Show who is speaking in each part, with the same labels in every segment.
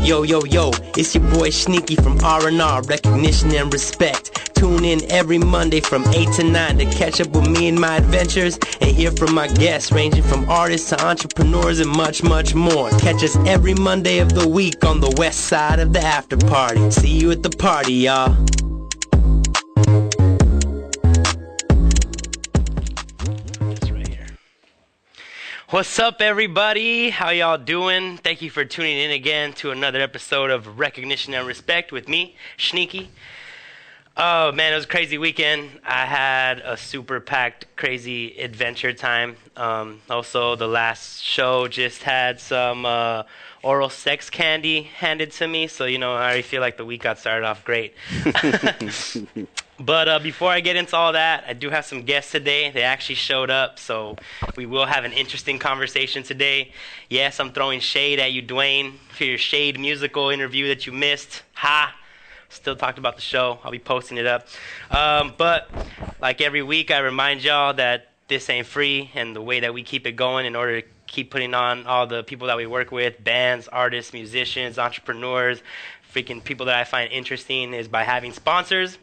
Speaker 1: Yo, yo, yo, it's your boy SHNEAKY from R&R, recognition and respect. Tune in every Monday from 8 to 9 to catch up with me and my adventures and hear from my guests ranging from artists to entrepreneurs and much, much more. Catch us every Monday of the week on the west side of the after party. See you at the party, y'all. What's up, everybody? How y'all doing? Thank you for tuning in again to another episode of Recognition and Respect with me, SHNEAKY. Oh man, it was a crazy weekend. I had a super packed, crazy adventure time. Also, the last show just had some oral sex candy handed to me, so I already feel like the week got started off great. But before I get into all that, I do have some guests today. They actually showed up, so we will have an interesting conversation today. Yes, I'm throwing shade at you, Dwayne, for your Shade musical interview that you missed. Ha! Still talked about the show. I'll be posting it up. But like every week, I remind y'all that this ain't free, and the way that we keep it going in order to keep putting on all the people that we work with, bands, artists, musicians, entrepreneurs, freaking people that I find interesting, is by having sponsors.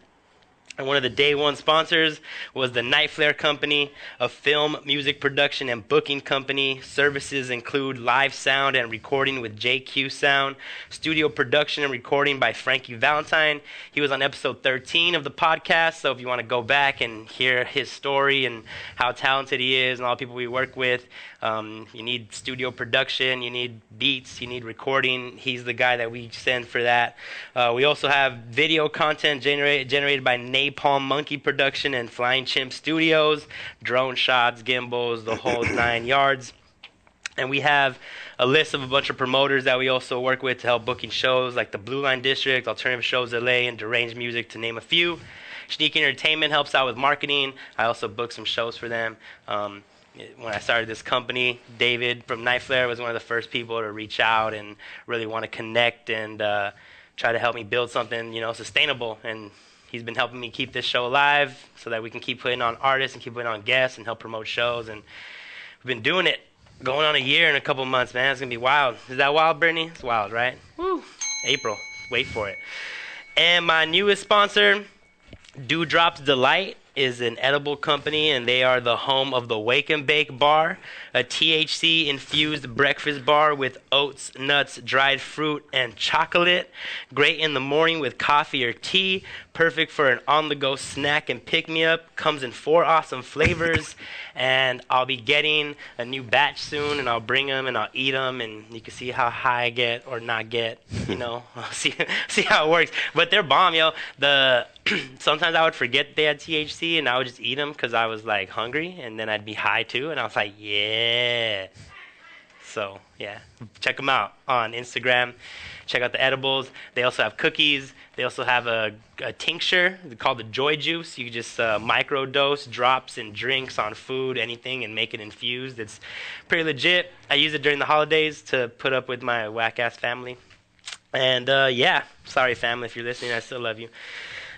Speaker 1: And one of the day one sponsors was the Night Flare Company, a film, music production, and booking company. Services include live sound and recording with JQ Sound, studio production and recording by Frankie Valentine. He was on episode 13 of the podcast, so if you want to go back and hear his story and how talented he is and all the people we work with, you need studio production, you need beats, you need recording. He's the guy that we send for that. We also have video content generated by Napalm Monkey Production and Flying Chimp Studios, drone shots, gimbals, the whole 9 yards. And we have a list of a bunch of promoters that we also work with to help booking shows like the Blue Line District, Alternative Shows LA, and Deranged Music, to name a few. SHNEAKY Entertainment helps out with marketing. I also book some shows for them. When I started this company, David from Night Flare was one of the first people to reach out and really want to connect and try to help me build something, sustainable. And he's been helping me keep this show alive so that we can keep putting on artists and keep putting on guests and help promote shows. And we've been doing it, going on a year in a couple months, man. It's going to be wild. Is that wild, Brittany? It's wild, right? Woo! April. Wait for it. And my newest sponsor, Dewdrop's Delight, is an edible company, and they are the home of the Wake and Bake Bar, a THC-infused breakfast bar with oats, nuts, dried fruit, and chocolate. Great in the morning with coffee or tea. Perfect for an on-the-go snack and pick-me-up. Comes in 4 awesome flavors, and I'll be getting a new batch soon, and I'll bring them, and I'll eat them, and you can see how high I get or not get, I'll see how it works. But they're bomb, yo. Sometimes I would forget they had THC, and I would just eat them because I was, hungry, and then I'd be high, too, and I was like, yeah. So, yeah, check them out on Instagram. Check out the edibles. They also have cookies. They also have a tincture called the Joy Juice. You can just microdose drops and drinks on food, anything, and make it infused. It's pretty legit. I use it during the holidays to put up with my whack-ass family. And, sorry, family, if you're listening, I still love you.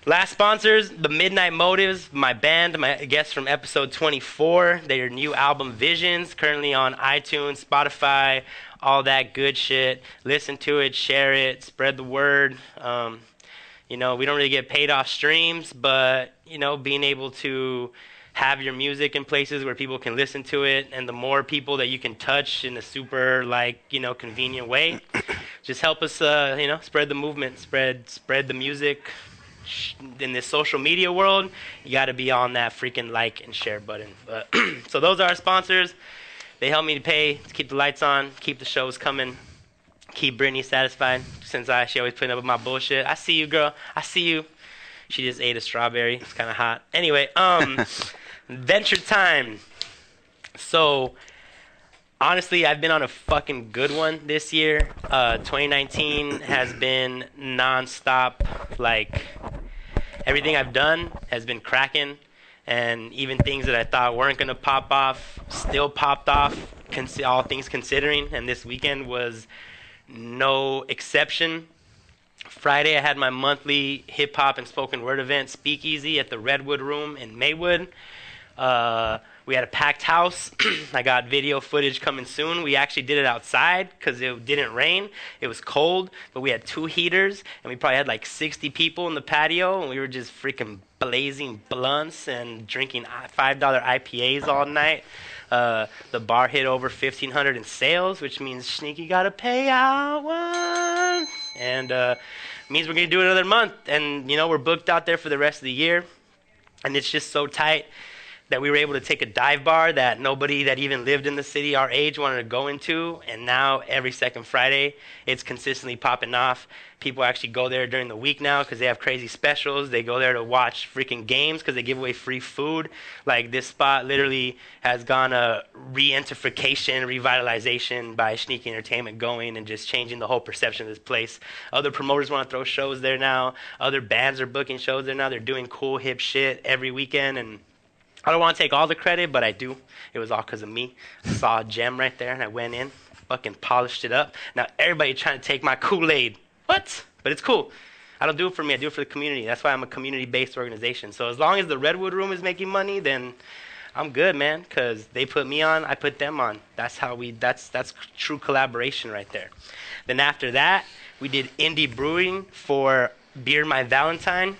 Speaker 1: Last sponsors, the Midnight Motives, my band, my guests from episode 24. Their new album, Visions, currently on iTunes, Spotify, all that good shit. Listen to it, share it, spread the word. We don't really get paid off streams, but, being able to have your music in places where people can listen to it, and the more people that you can touch in a super, convenient way, just help us, spread the movement, spread the music. In this social media world, you got to be on that freaking like and share button. So those are our sponsors. They help me to pay to keep the lights on, keep the shows coming, keep Brittany satisfied, since she always putting up with my bullshit. I see you, girl. I see you. She just ate a strawberry. It's kind of hot. Anyway, Venture time. So honestly, I've been on a fucking good one this year. 2019 has been nonstop. Everything I've done has been cracking, and even things that I thought weren't gonna pop off still popped off. All things considering, and this weekend was no exception. Friday, I had my monthly hip hop and spoken word event, Speakeasy, at the Redwood Room in Maywood. We had a packed house. I got video footage coming soon. We actually did it outside because it didn't rain. It was cold, but we had 2 heaters, and we probably had like 60 people in the patio, and we were just freaking blazing blunts and drinking $5 IPAs all night. The bar hit over 1,500 in sales, which means Sneaky got to pay out one. And means we're going to do it another month. And, you know, we're booked out there for the rest of the year. And it's just so tight that we were able to take a dive bar that nobody that even lived in the city our age wanted to go into, and now every second Friday it's consistently popping off. People actually go there during the week now because they have crazy specials. They go there to watch freaking games because they give away free food. Like, this spot literally has gone a re-entrification, revitalization by Sneaky Entertainment going and just changing the whole perception of this place. Other promoters want to throw shows there now. Other bands are booking shows there now. They're doing cool hip shit every weekend, and I don't want to take all the credit, but I do. It was all because of me. I saw a gem right there, and I went in, fucking polished it up. Now everybody trying to take my Kool-Aid. What? But it's cool. I don't do it for me. I do it for the community. That's why I'm a community-based organization. So as long as the Redwood Room is making money, then I'm good, man, because they put me on, I put them on. That's how that's true collaboration right there. Then after that, we did indie brewing for Beer My Valentine.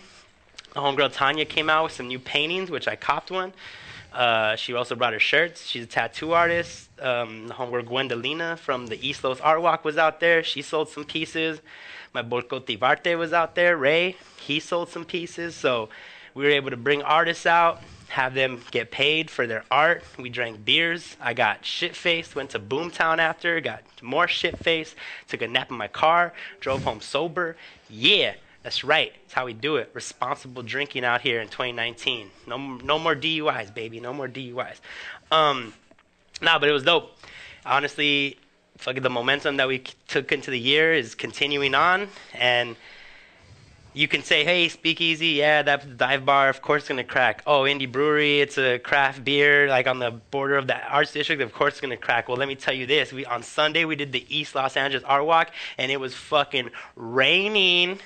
Speaker 1: The homegirl Tanya came out with some new paintings, which I copped one. She also brought her shirts. She's a tattoo artist. The homegirl Gwendolina from the East Los Art Walk was out there. She sold some pieces. My Bolcotivarte was out there. Ray, he sold some pieces. So we were able to bring artists out, have them get paid for their art. We drank beers. I got shit-faced, went to Boomtown after, got more shit-faced, took a nap in my car, drove home sober. Yeah. That's right. That's how we do it. Responsible drinking out here in 2019. No more DUIs, baby. No more DUIs. But it was dope. Honestly, fucking the momentum that we took into the year is continuing on. And you can say, hey, Speakeasy, yeah, that dive bar, of course, it's going to crack. Oh, Indie Brewery, it's a craft beer, like on the border of the Arts District, of course it's going to crack. Well, let me tell you this. On Sunday, we did the East Los Angeles Art Walk, and it was fucking raining.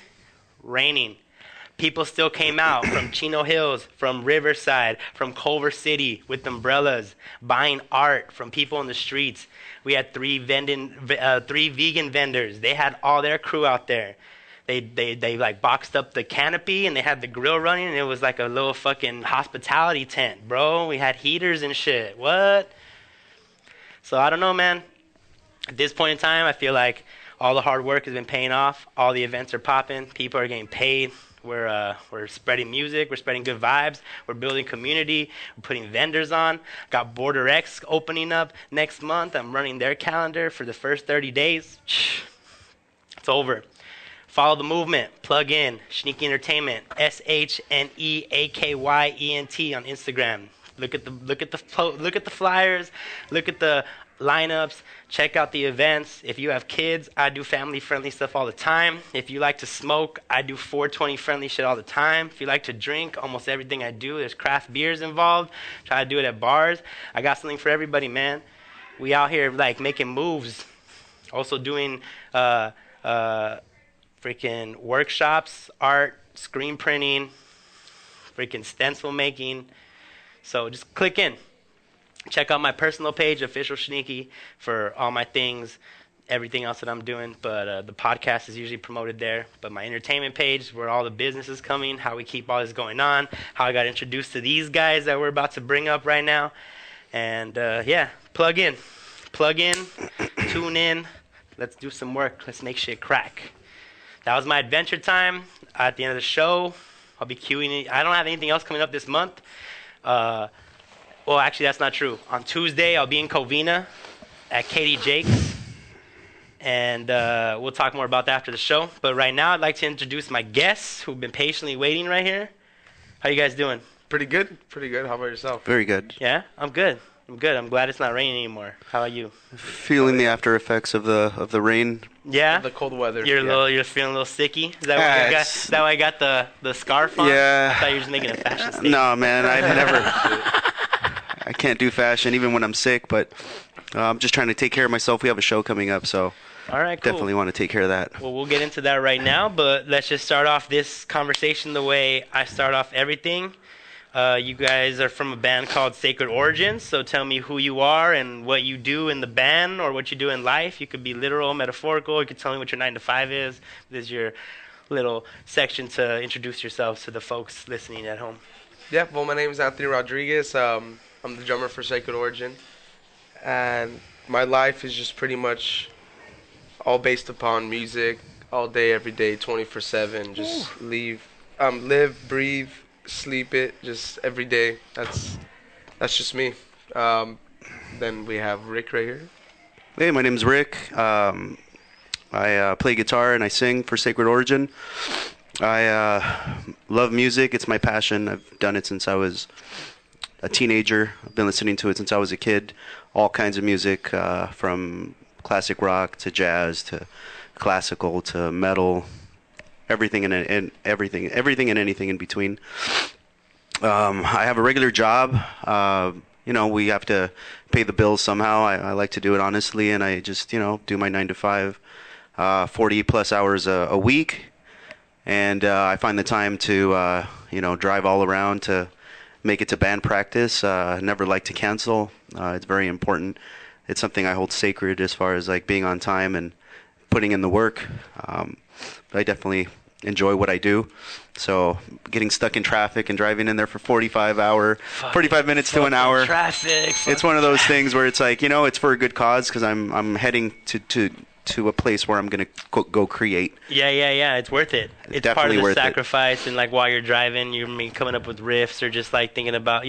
Speaker 1: People still came out from Chino Hills, from Riverside, from Culver City with umbrellas, buying art from people in the streets. We had 3 vegan vendors. They had all their crew out there. They like boxed up the canopy and they had the grill running, and it was like a little fucking hospitality tent, bro. We had heaters and shit. What? So I don't know, man. At this point in time, I feel like all the hard work has been paying off. All the events are popping. People are getting paid. We're spreading music. We're spreading good vibes. We're building community. We're putting vendors on. Got Border X opening up next month. I'm running their calendar for the first 30 days. It's over. Follow the movement. Plug in. Sneaky Entertainment. SHNEAKYENT on Instagram. Look at the flyers. Look at the lineups. Check out the events. If you have kids, I do family-friendly stuff all the time. If you like to smoke, I do 420-friendly shit all the time. If you like to drink, almost everything I do, there's craft beers involved. Try to do it at bars. I got something for everybody, man. We out here like making moves. Also doing freaking workshops, art, screen printing, freaking stencil making. So just click in. Check out my personal page, Official Sneaky, for all my things, everything else that I'm doing. But the podcast is usually promoted there. But my entertainment page, where all the business is coming, how we keep all this going on, how I got introduced to these guys that we're about to bring up right now. And yeah, plug in, tune in. Let's do some work. Let's make shit crack. That was my adventure time. At the end of the show, I'll be queuing it. I don't have anything else coming up this month. Well, actually, that's not true. On Tuesday, I'll be in Covina at Katie Jake's, and we'll talk more about that after the show. But right now, I'd like to introduce my guests who've been patiently waiting right here. How you guys doing?
Speaker 2: Pretty good. How about yourself?
Speaker 3: Very good.
Speaker 1: Yeah, I'm good. I'm glad it's not raining anymore. How about you?
Speaker 3: Feeling the after effects of the rain.
Speaker 1: Yeah,
Speaker 2: the cold weather.
Speaker 1: You're feeling a little sicky. Is that why I got the scarf on?
Speaker 3: Yeah.
Speaker 1: I thought you were just making a fashion statement.
Speaker 3: No, man, I can't do fashion even when I'm sick, but I'm just trying to take care of myself. We have a show coming up, so
Speaker 1: all right, cool.
Speaker 3: Definitely want to take care of that.
Speaker 1: Well, we'll get into that right now, but let's just start off this conversation the way I start off everything. You guys are from a band called Sacred Origins, so tell me who you are and what you do in the band or what you do in life. You could be literal, metaphorical. You could tell me what your 9 to 5 is. This is your little section to introduce yourselves to the folks listening at home.
Speaker 2: Yeah, well, my name is Anthony Rodriguez. I'm the drummer for Sacred Origin. And my life is just pretty much all based upon music, all day, every day, 24/7. Just live, breathe, sleep it, just every day. That's just me. Then we have Rick right here.
Speaker 3: Hey, my name's Rick. I play guitar and I sing for Sacred Origin. I love music. It's my passion. I've done it since I was a teenager. I've been listening to it since I was a kid. All kinds of music, from classic rock to jazz to classical to metal, everything and everything and anything in between. I have a regular job. We have to pay the bills somehow. I like to do it honestly, and I just do my 9 to 5, 40 plus hours a week. And I find the time to, drive all around to make it to band practice. Never like to cancel. It's very important. It's something I hold sacred as far as like being on time and putting in the work. But I definitely enjoy what I do. So getting stuck in traffic and driving in there for 45 minutes to an hour.
Speaker 1: Traffic.
Speaker 3: It's one of those things where it's like, it's for a good cause because I'm heading to a place where I'm going to go create.
Speaker 1: Yeah. It's worth it. It's
Speaker 3: Definitely
Speaker 1: part of the
Speaker 3: worth
Speaker 1: sacrifice. And like while you're driving, you're coming up with riffs or just like thinking about,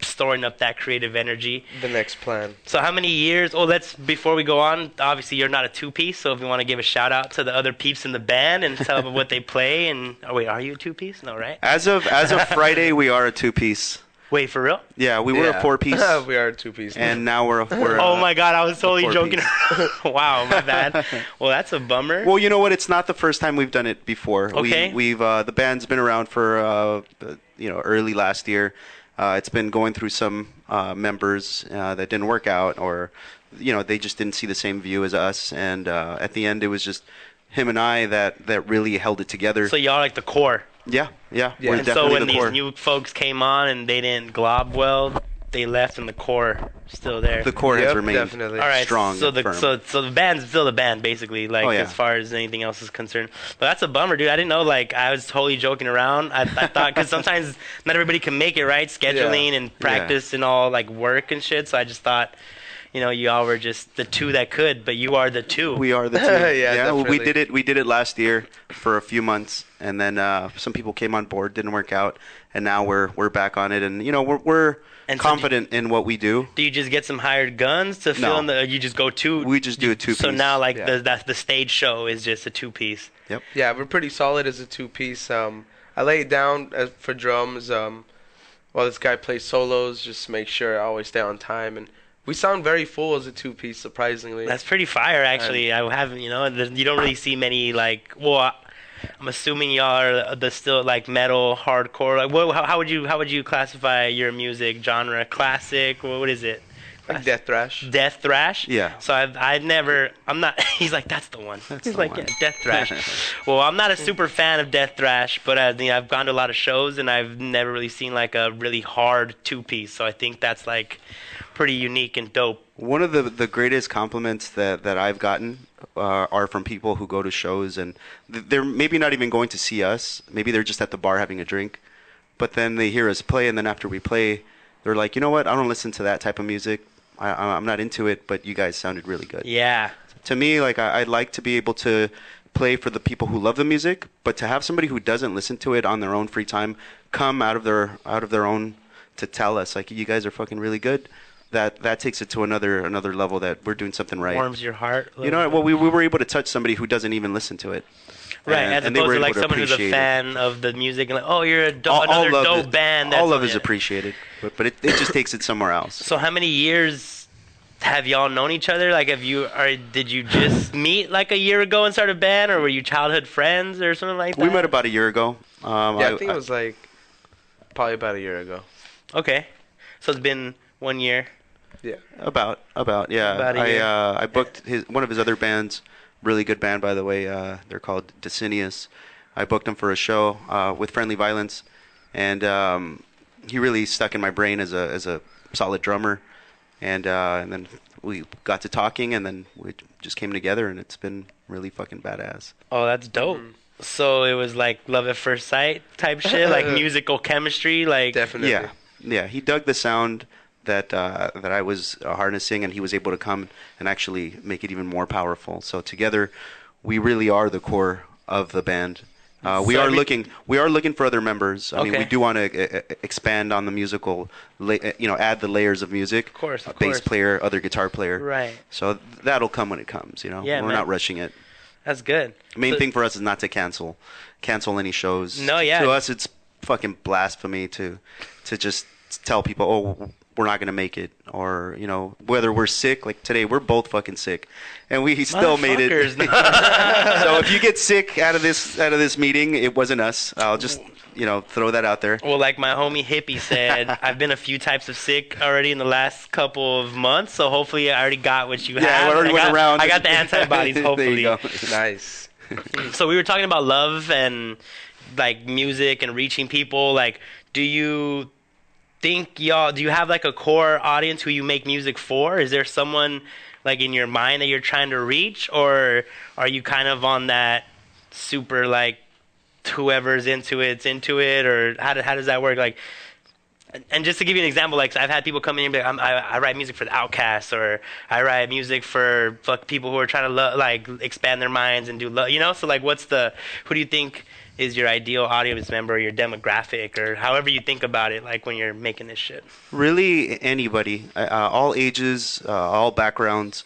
Speaker 1: storing up that creative energy.
Speaker 2: The next plan.
Speaker 1: So how many years? Oh, before we go on, obviously you're not a two-piece. So if you want to give a shout out to the other peeps in the band and tell them what they play. And wait, are you a two-piece? No, right?
Speaker 3: As of Friday, we are a two-piece.
Speaker 1: Wait, for real?
Speaker 3: Yeah, we were a four-piece.
Speaker 2: We are a two-piece.
Speaker 3: And now we're
Speaker 1: oh my God, I was totally joking.
Speaker 3: four-piece.
Speaker 1: Wow, my bad. Well, that's a bummer.
Speaker 3: Well, you know what? It's not the first time we've done it before.
Speaker 1: Okay.
Speaker 3: We've the band's been around for early last year. It's been going through some members that didn't work out, or they just didn't see the same view as us. And at the end, it was just him and I that really held it together.
Speaker 1: So y'all like the core.
Speaker 3: Yeah. We're
Speaker 1: And so
Speaker 3: definitely
Speaker 1: when
Speaker 3: the
Speaker 1: these
Speaker 3: core.
Speaker 1: new folks came on and they didn't glob well, they left and the core still there.
Speaker 3: The core has
Speaker 2: Yep,
Speaker 3: remained
Speaker 2: definitely.
Speaker 1: All right,
Speaker 3: strong.
Speaker 1: so
Speaker 3: and firm.
Speaker 1: so the band's still the band basically, like as far as anything else is concerned. But that's a bummer, dude. I didn't know. Like I was totally joking around. I thought because sometimes not everybody can make it, right? Scheduling and practice and all like work and shit. So I just thought, you all were just the two that could, but you are the two.
Speaker 3: We are the two.
Speaker 2: Definitely.
Speaker 3: We did it last year for a few months, and then some people came on board, didn't work out, and now we're back on it, and we're
Speaker 1: And so
Speaker 3: confident in what we do.
Speaker 1: Do you just get some hired guns to fill in the? You just go two.
Speaker 3: We just do a two-piece.
Speaker 1: So now, like
Speaker 2: Yeah.
Speaker 1: the stage show is just a two-piece.
Speaker 3: Yep.
Speaker 2: Yeah, we're pretty solid as a two-piece. I lay it down for drums while this guy plays solos, just to make sure I always stay on time. And we sound very full as a two-piece, surprisingly.
Speaker 1: That's pretty fire, actually. I haven't, you don't really see many like. Well, I'm assuming y'all are the still like metal, hardcore. Like, how would you classify your music genre? Classic? What is it?
Speaker 2: Like death thrash.
Speaker 1: Death thrash?
Speaker 3: Yeah.
Speaker 1: So I'm not, he's like, that's the one.
Speaker 3: That's
Speaker 1: He's
Speaker 3: the
Speaker 1: like,
Speaker 3: one.
Speaker 1: yeah, death thrash. Well, I'm not a super fan of death thrash, but I've gone to a lot of shows and I've never really seen like a really hard two-piece. So I think that's like pretty unique and dope.
Speaker 3: One of the greatest compliments that I've gotten are from people who go to shows, and they're maybe not even going to see us. Maybe they're just at the bar having a drink, but then they hear us play, and then after we play, they're like, you know what? I don't listen to that type of music. I'm not into it, but you guys sounded really good.
Speaker 1: Yeah.
Speaker 3: To me, like I'd like to be able to play for the people who love the music, but to have somebody who doesn't listen to it on their own free time come out of their own to tell us like, you guys are fucking really good. That takes it to another level, that we're doing something right.
Speaker 1: Warms your heart.
Speaker 3: You know, well, we were able to touch somebody who doesn't even listen to it.
Speaker 1: Right,
Speaker 3: and
Speaker 1: as
Speaker 3: they were
Speaker 1: opposed to
Speaker 3: able
Speaker 1: like
Speaker 3: to
Speaker 1: someone who's a
Speaker 3: appreciate it.
Speaker 1: fan of the music and like, oh, you're
Speaker 3: All
Speaker 1: another
Speaker 3: love
Speaker 1: dope
Speaker 3: is-
Speaker 1: band.
Speaker 3: All love
Speaker 1: what-
Speaker 3: is appreciated, but it just takes it somewhere else.
Speaker 1: So how many years have y'all known each other? Like, did you just meet like a year ago and start a band, or were you childhood friends or something like that?
Speaker 3: We met about a year ago.
Speaker 2: I think it was like probably about a year ago.
Speaker 1: Okay, so it's been 1 year.
Speaker 2: Yeah.
Speaker 3: About yeah.
Speaker 1: About a year.
Speaker 3: I booked one of his other bands, really good band by the way. They're called Decinius. I booked them for a show with Friendly Violence, and he really stuck in my brain as a solid drummer, and then we got to talking, and then we just came together, and it's been really fucking badass.
Speaker 1: Oh, that's dope. So it was like love at first sight type shit, like musical chemistry, like
Speaker 2: Definitely.
Speaker 3: Yeah. He dug the sound that I was harnessing, and he was able to come and actually make it even more powerful. So together, we really are the core of the band. We are looking for other members. I mean, we do want to expand on the musical, add the layers of music.
Speaker 1: Of course.
Speaker 3: Bass player, other guitar player.
Speaker 1: Right.
Speaker 3: So that'll come when it comes.
Speaker 1: Yeah,
Speaker 3: we're not rushing it.
Speaker 1: That's good.
Speaker 3: The main thing for us is not to cancel any shows.
Speaker 1: No, yeah.
Speaker 3: To us, it's fucking blasphemy to just tell people, oh, we're not gonna make it, or whether we're sick. Like today, we're both fucking sick, and we still made it. So if you get sick out of this meeting, it wasn't us. I'll just throw that out there.
Speaker 1: Well, like my homie Hippie said, I've been a few types of sick already in the last couple of months, so hopefully I already got what you have.
Speaker 3: Yeah, I already went around.
Speaker 1: I got the antibodies, hopefully.
Speaker 3: There you go.
Speaker 2: Nice.
Speaker 1: So we were talking about love and like music and reaching people. Like, do you have like a core audience who you make music for? Is there someone like in your mind that you're trying to reach, or are you kind of on that super like whoever's into it's into it, or how does that work? Like, and just to give you an example, like I've had people come in and be like, I write music for the outcasts, or I write music for people who are trying to like expand their minds and do so like who do you think is your ideal audience member, or your demographic, or however you think about it, like when you're making this shit?
Speaker 3: Really, anybody, all ages, all backgrounds.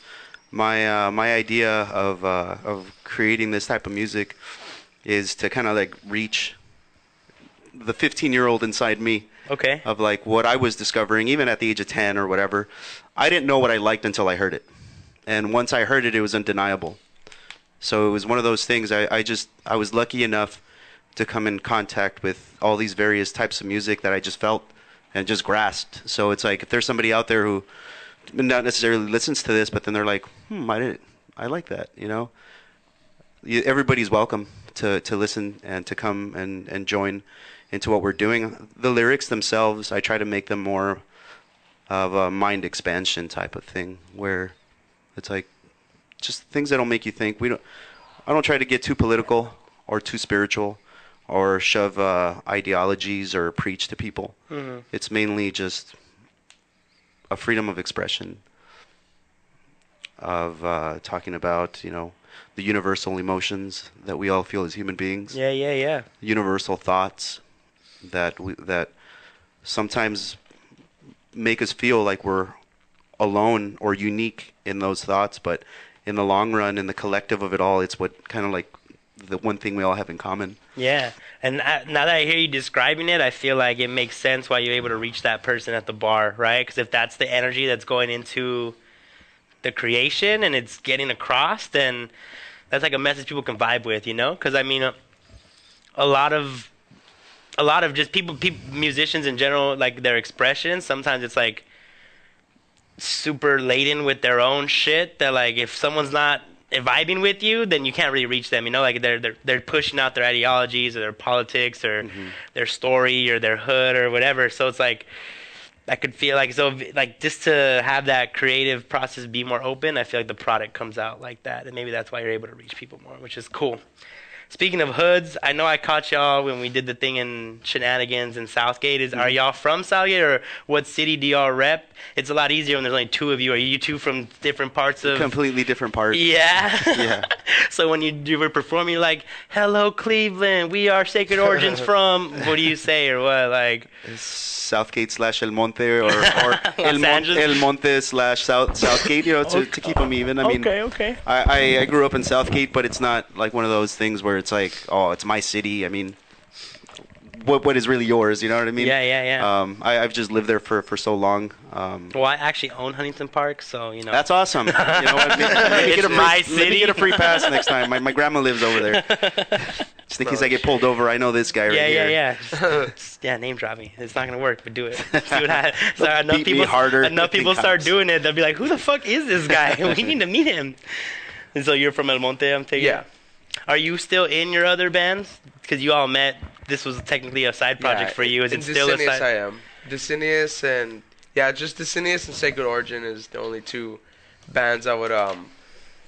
Speaker 3: My idea of creating this type of music is to kind of like reach the 15-year-old inside me.
Speaker 1: Okay.
Speaker 3: Of like what I was discovering, even at the age of 10 or whatever. I didn't know what I liked until I heard it, and once I heard it, it was undeniable. So it was one of those things. I was lucky enough to come in contact with all these various types of music that I just felt and just grasped. So it's like if there's somebody out there who not necessarily listens to this, but then they're like, I like that, everybody's welcome to listen and to come and join into what we're doing. The lyrics themselves, I try to make them more of a mind expansion type of thing, where it's like just things that'll make you think. I don't try to get too political or too spiritual or shove ideologies or preach to people. Mm-hmm. It's mainly just a freedom of expression of talking about, the universal emotions that we all feel as human beings.
Speaker 1: Yeah.
Speaker 3: Universal thoughts that sometimes make us feel like we're alone or unique in those thoughts, but in the long run, in the collective of it all, it's what kind of like the one thing we all have in common.
Speaker 1: Yeah, and now that I hear you describing it, I feel like it makes sense why you're able to reach that person at the bar, right? Because if that's the energy that's going into the creation and it's getting across, then that's like a message people can vibe with, Because I mean, a lot of just people, musicians in general, like their expression, sometimes it's like super laden with their own shit that like if someone's not vibing with you, then you can't really reach them, like they're pushing out their ideologies or their politics or their story or their hood or whatever. So it's like I could feel like, so like just to have that creative process be more open, I feel like the product comes out like that, and maybe that's why you're able to reach people more, which is cool. Speaking of hoods, I know I caught y'all when we did the thing in Shenanigans in Southgate. Are y'all from Southgate, or what city do y'all rep? It's a lot easier when there's only two of you. Are you two from different parts of...
Speaker 3: Completely different parts.
Speaker 1: Yeah?
Speaker 3: Yeah.
Speaker 1: So when you were performing, you're like, hello, Cleveland, we are Sacred Origins from... What do you say, or what? Like...
Speaker 3: Southgate / El Monte, or El Monte / Southgate, to keep them even. I mean,
Speaker 1: okay.
Speaker 3: I grew up in Southgate, but it's not like one of those things where it's like, oh, it's my city. I mean, what is really yours? You know what I mean?
Speaker 1: Yeah.
Speaker 3: I've just lived there for so long.
Speaker 1: Well, I actually own Huntington Park, so
Speaker 3: That's awesome. What? Let me get a free pass next time. My grandma lives over there. Just in case I get pulled over, I know this guy right here.
Speaker 1: Yeah, name drop me. It's not gonna work, but do it. See what happens. So enough people start doing it, they'll be like, "Who the fuck is this guy? We need to meet him." And so you're from El Monte, I'm taking.
Speaker 2: Yeah.
Speaker 1: Are you still in your other bands? Because you all met. This was technically a side project for you. Is it still a side?
Speaker 2: I am. Dicinius and yeah, just Dicinius and Sacred Origin is the only two bands I would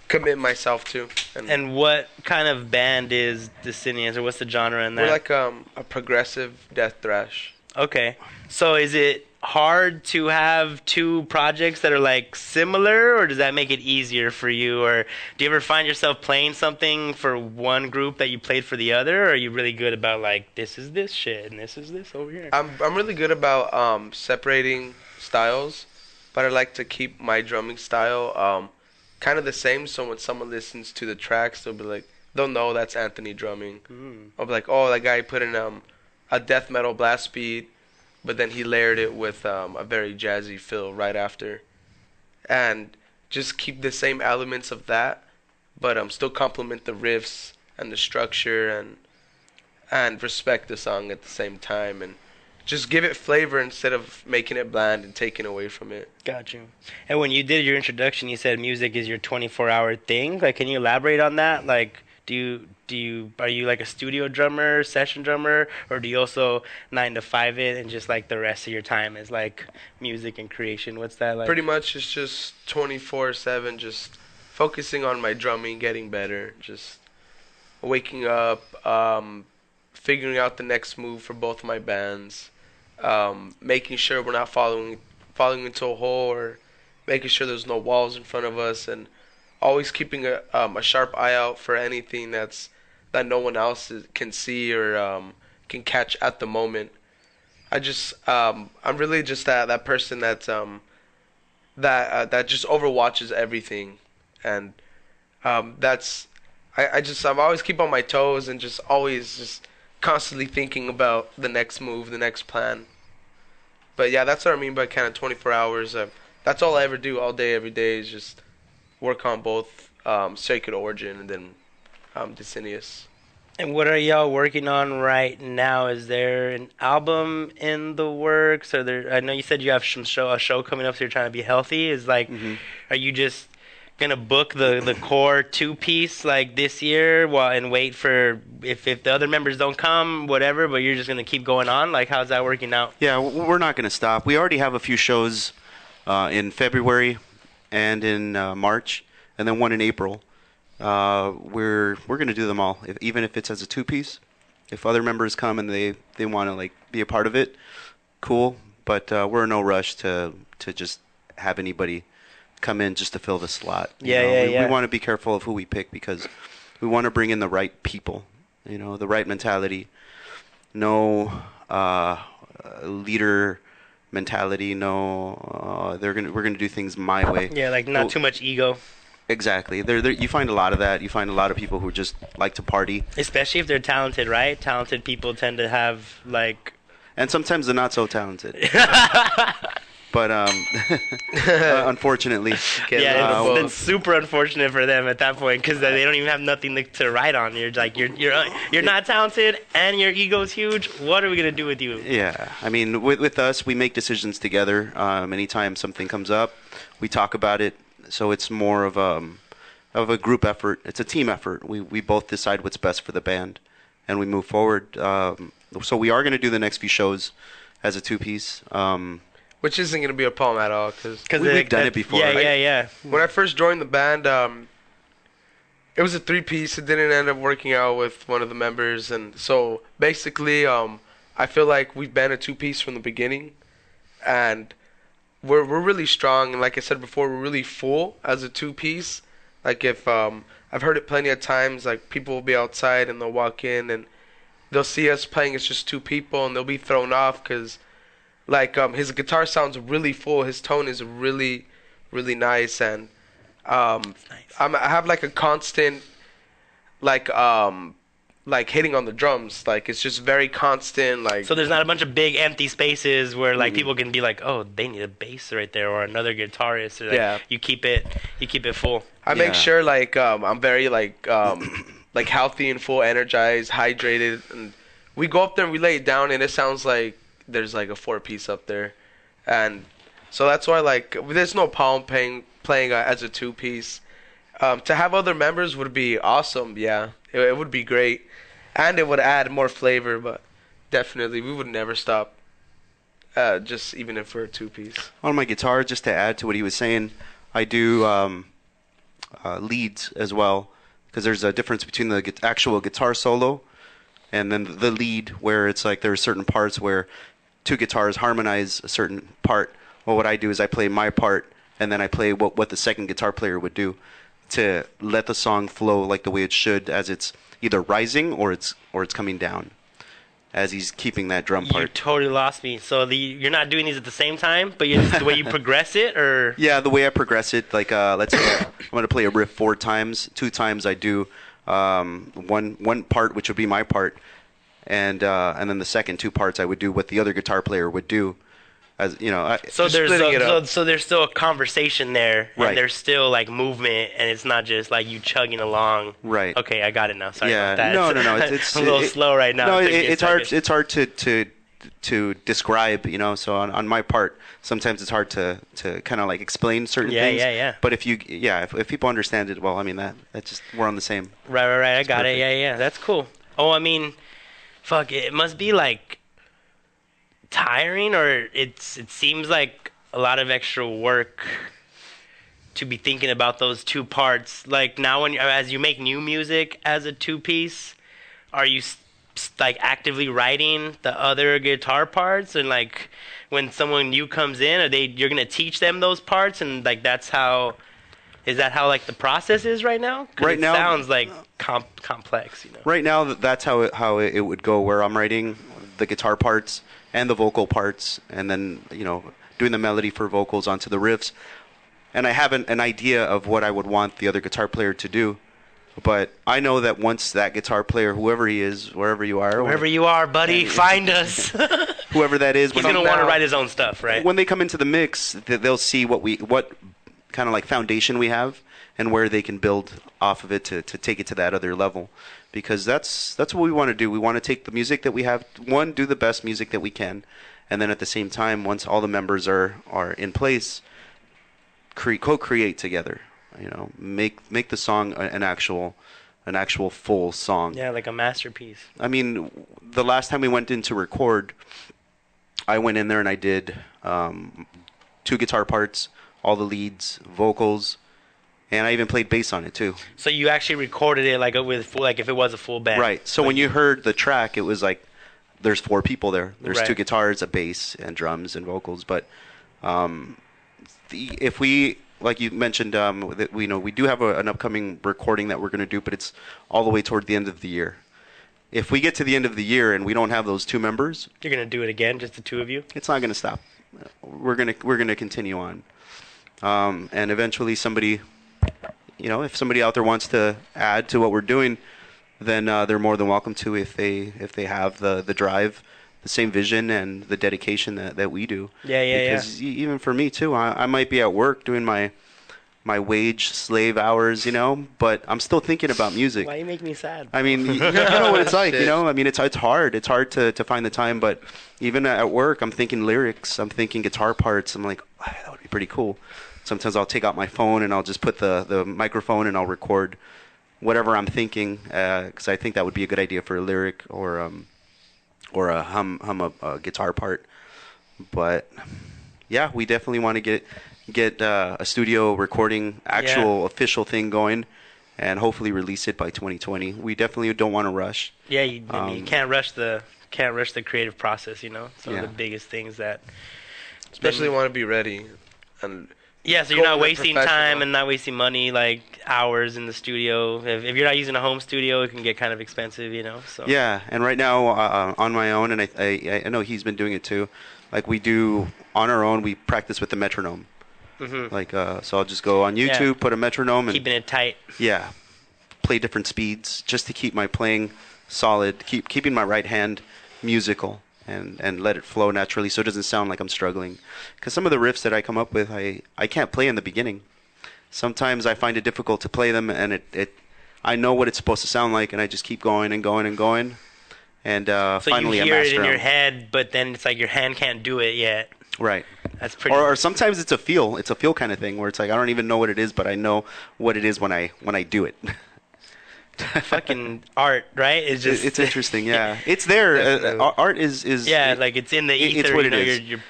Speaker 2: commit myself to.
Speaker 1: And what kind of band is Dicinius, or what's the genre in that?
Speaker 2: We're like a progressive death thrash.
Speaker 1: Okay. So is it hard to have two projects that are like similar, or does that make it easier for you? Or do you ever find yourself playing something for one group that you played for the other? Or are you really good about like, this is this shit and this is this over here?
Speaker 2: I'm really good about separating styles, but I like to keep my drumming style kind of the same. So when someone listens to the tracks, they'll know that's Anthony drumming. I'll be like, oh, that guy put in a death metal blast beat, but then he layered it with a very jazzy fill right after, and just keep the same elements of that, but still complement the riffs and the structure and respect the song at the same time, and just give it flavor instead of making it bland and taking away from it.
Speaker 1: Got you. And when you did your introduction, you said music is your 24-hour thing. Like, can you elaborate on that? Like, are you like a studio drummer, session drummer, or do you also 9 to 5 it and just like the rest of your time is like music and creation? What's that like?
Speaker 2: Pretty much it's just 24/7, just focusing on my drumming, getting better, just waking up, figuring out the next move for both my bands, making sure we're not falling into a hole, or making sure there's no walls in front of us, and always keeping a sharp eye out for anything that no one else can see or can catch at the moment. I'm really just that person that just overwatches everything, and I'm always keep on my toes and just always just constantly thinking about the next move, the next plan. But yeah, that's what I mean by kind of 24 hours. That's all I ever do all day, every day, is just work on both Sacred Origin and then Dicinius.
Speaker 1: And what are y'all working on right now? Is there an album in the works? I know you said you have a show coming up, so you're trying to be healthy. Are you just gonna book the core 2-piece like this year and wait for if the other members don't come, whatever, but you're just gonna keep going on? Like, how's that working out?
Speaker 3: Yeah, we're not gonna stop. We already have a few shows in February and in March, and then one in April. We're gonna do them all, even if it's as a 2-piece. If other members come and they want to like be a part of it, cool. But we're in no rush to just have anybody come in just to fill the slot. We want to be careful of who we pick, because we want to bring in the right people. The right mentality. No leader mentality. No, we're gonna do things my way.
Speaker 1: Yeah, like not too much ego.
Speaker 3: Exactly. You find a lot of that. You find a lot of people who just like to party.
Speaker 1: Especially if they're talented, right? Talented people tend to have like.
Speaker 3: And sometimes they're not so talented. But unfortunately,
Speaker 1: it's super unfortunate for them at that point, because they don't even have nothing to write on. You're like you're not talented and your ego's huge. What are we gonna do with you?
Speaker 3: Yeah, I mean, with us, we make decisions together. Anytime something comes up, we talk about it. So it's more of a group effort. It's a team effort. We both decide what's best for the band, and we move forward. So we are gonna do the next few shows as a 2-piece.
Speaker 2: Which isn't going to be a problem at all, because
Speaker 3: we've done it before.
Speaker 1: Yeah.
Speaker 2: When I first joined the band, it was a 3-piece. It didn't end up working out with one of the members, and so basically, I feel like we've been a 2-piece from the beginning, and we're really strong. And like I said before, we're really full as a 2-piece. Like if I've heard it plenty of times, like people will be outside and they'll walk in and they'll see us playing as just 2 people, and they'll be thrown off because. Like his guitar sounds really full. His tone is really, really nice, and I have like a constant, like hitting on the drums. Like it's just very constant. Like
Speaker 1: so, there's not a bunch of big empty spaces where like people can be like, oh, they need a bass right there or another guitarist. Or, like, you keep it full.
Speaker 2: I make sure like I'm very like healthy and full, energized, hydrated, and we go up there and we lay it down, and it sounds like. There's like a 4-piece up there, and so that's why like there's no problem playing as a 2-piece. To have other members would be awesome. Yeah, it would be great, and it would add more flavor. But definitely we would never stop. Just even if we're a two-piece.
Speaker 3: On my guitar, just to add to what he was saying, I do leads as well, because there's a difference between the actual guitar solo and then the lead, where it's like there are certain parts where two guitars harmonize a certain part. Well, what I do is I play my part, and then I play what the second guitar player would do to let the song flow like the way it should, as it's either rising or it's coming down, as he's keeping that drum part.
Speaker 1: You totally lost me. So you're not doing these at the same time, but the way you progress it, or
Speaker 3: Yeah, the way I progress it, like let's say I'm going to play a riff 4 times. 2 times I do one part, which would be my part, and then the second 2 parts I would do what the other guitar player would do. As you know,
Speaker 1: so there's still a conversation there, and
Speaker 3: Right.
Speaker 1: there's still like movement, and it's not just like you chugging along.
Speaker 3: Right.
Speaker 1: Okay, I got it now. Sorry
Speaker 3: Yeah,
Speaker 1: about that.
Speaker 3: no, it's
Speaker 1: I'm a little slow right now.
Speaker 3: No,
Speaker 1: It took me a
Speaker 3: it's hard.
Speaker 1: second.
Speaker 3: It's hard to describe, you know. So on my part, sometimes it's hard to kind of like explain certain things.
Speaker 1: Yeah.
Speaker 3: But if people understand it, well, I mean that just we're on the same.
Speaker 1: Right. I got
Speaker 3: perfect.
Speaker 1: it. Yeah. That's cool. Oh, I mean, fuck, it must be like tiring, or it seems like a lot of extra work to be thinking about those 2 parts. Like now, as you make new music as a 2-piece, are you like actively writing the other guitar parts, and like when someone new comes in, you're gonna teach them those parts, and like is that how like the process is right now? 'Cause
Speaker 3: Right
Speaker 1: it
Speaker 3: now,
Speaker 1: sounds like complex, you know.
Speaker 3: Right now, that's how it would go, where I'm writing the guitar parts and the vocal parts, and then doing the melody for vocals onto the riffs. And I have an idea of what I would want the other guitar player to do. But I know that once that guitar player, whoever he is, wherever you are,
Speaker 1: Buddy, find us.
Speaker 3: whoever that is,
Speaker 1: He's gonna want to write his own stuff, right?
Speaker 3: When they come into the mix, they'll see what kind of like foundation we have, and where they can build off of it to take it to that other level. Because that's what we want to do. We want to take the music that we have, do the best music that we can, and then at the same time, once all the members are in place, co-create together. Make the song an actual full song.
Speaker 1: Yeah, like a masterpiece.
Speaker 3: I mean, the last time we went in to record, I went in there and I did 2 guitar parts, all the leads, vocals, and I even played bass on it too.
Speaker 1: So you actually recorded it like if it was a full band.
Speaker 3: Right. So when you heard the track, it was like there's 4 people there. There's
Speaker 1: Right.
Speaker 3: 2 guitars, a bass, and drums and vocals. But if we, like you mentioned, that we do have an upcoming recording that we're going to do, but it's all the way toward the end of the year. If we get to the end of the year and we don't have those 2 members,
Speaker 1: You're gonna do it again, just the 2 of you.
Speaker 3: it's not going to stop. We're gonna continue on, and eventually somebody, if somebody out there wants to add to what we're doing, then they're more than welcome to, if they have the drive, the same vision, and the dedication that we do.
Speaker 1: Yeah.
Speaker 3: Because even for me too, I might be at work doing my wage slave hours, but I'm still thinking about music.
Speaker 1: Why you make me sad?
Speaker 3: I mean, you know what it's like, I mean, it's hard. It's hard to find the time, but even at work, I'm thinking lyrics. I'm thinking guitar parts. I'm like, that would be pretty cool. Sometimes I'll take out my phone and I'll just put the microphone and I'll record whatever I'm thinking, because I think that would be a good idea for a lyric or a hum a guitar part. But yeah, we definitely want to get a studio recording, official thing going, and hopefully release it by 2020. We definitely don't want to rush.
Speaker 1: Yeah, you can't rush the creative process. It's one of
Speaker 3: Yeah.
Speaker 1: the biggest things that.
Speaker 2: Especially want to be ready. And
Speaker 1: Yeah, so you're not wasting time and not wasting money, like hours in the studio. If you're not using a home studio, it can get kind of expensive, So
Speaker 3: Yeah, and right now on my own, and I know he's been doing it too. Like we do on our own, we practice with the metronome.
Speaker 1: Mm-hmm.
Speaker 3: Like so, I'll just go on YouTube, put a metronome, and
Speaker 1: keeping it tight.
Speaker 3: Yeah, play different speeds just to keep my playing solid, keeping my right hand musical, and let it flow naturally, so it doesn't sound like I'm struggling. Because some of the riffs that I come up with, I can't play in the beginning. Sometimes I find it difficult to play them, and I know what it's supposed to sound like, and I just keep going and going and going, and
Speaker 1: so
Speaker 3: finally
Speaker 1: you hear
Speaker 3: I
Speaker 1: it
Speaker 3: master
Speaker 1: in your
Speaker 3: them.
Speaker 1: head, but then it's like your hand can't do it yet.
Speaker 3: Right.
Speaker 1: That's pretty.
Speaker 3: Or sometimes it's a feel kind of thing, where it's like I don't even know what it is, but I know what it is when I do it.
Speaker 1: fucking art, right? It's just
Speaker 3: It's interesting, yeah. It's there. Art is
Speaker 1: yeah, like it's in the ether.
Speaker 3: it's what
Speaker 1: you know,
Speaker 3: it is.
Speaker 1: You're,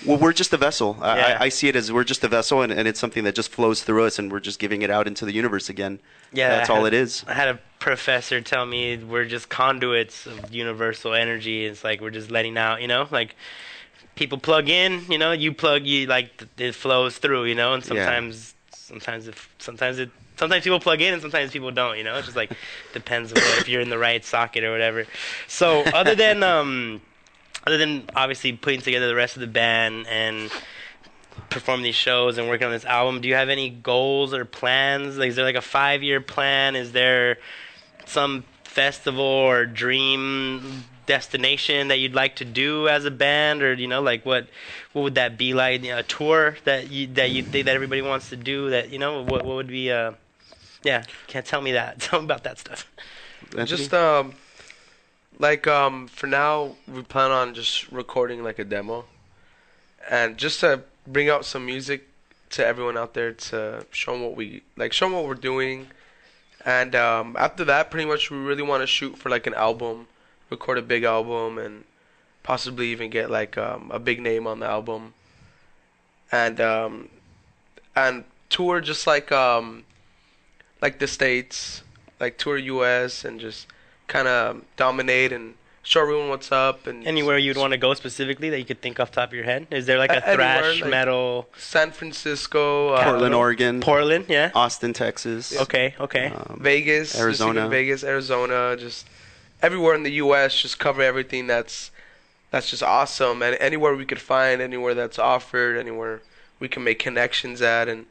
Speaker 3: Well, we're just a vessel.
Speaker 1: Yeah.
Speaker 3: I see it as we're just a vessel, and it's something that just flows through us, and we're just giving it out into the universe again.
Speaker 1: yeah,
Speaker 3: That's all it is.
Speaker 1: I had a professor tell me we're just conduits of universal energy. It's like we're just letting out, you know, like people plug in, you know, you plug, you like it flows through, you know, and sometimes people plug in and sometimes people don't, you know. It's just like depends on if you're in the right socket or whatever. So other than obviously putting together the rest of the band and performing these shows and working on this album, do you have any goals or plans? Like, is there like a 5-year plan? Is there some festival or dream destination that you'd like to do as a band, or you know, like what would that be like? You know, a tour that you think that everybody wants to do? That you know, what would be yeah, can't tell me that. Tell me about that stuff.
Speaker 2: Just for now, we plan on just recording like a demo, and just to bring out some music to everyone out there to show them what we're doing, and after that, pretty much we really want to shoot for like an album, record a big album, and possibly even get like a big name on the album, and tour just like the States, like tour US and just kind of dominate and show everyone what's up. And
Speaker 1: anywhere you'd want to go specifically that you could think off the top of your head? Is there like a thrash
Speaker 2: like
Speaker 1: metal?
Speaker 2: San Francisco,
Speaker 3: Portland, Oregon,
Speaker 1: Portland, yeah.
Speaker 3: Austin, Texas.
Speaker 1: Okay.
Speaker 2: Vegas,
Speaker 3: Arizona,
Speaker 2: Arizona, just everywhere in the U.S. Just cover everything that's just awesome, and anywhere we could find, anywhere that's offered, anywhere we can make connections at, and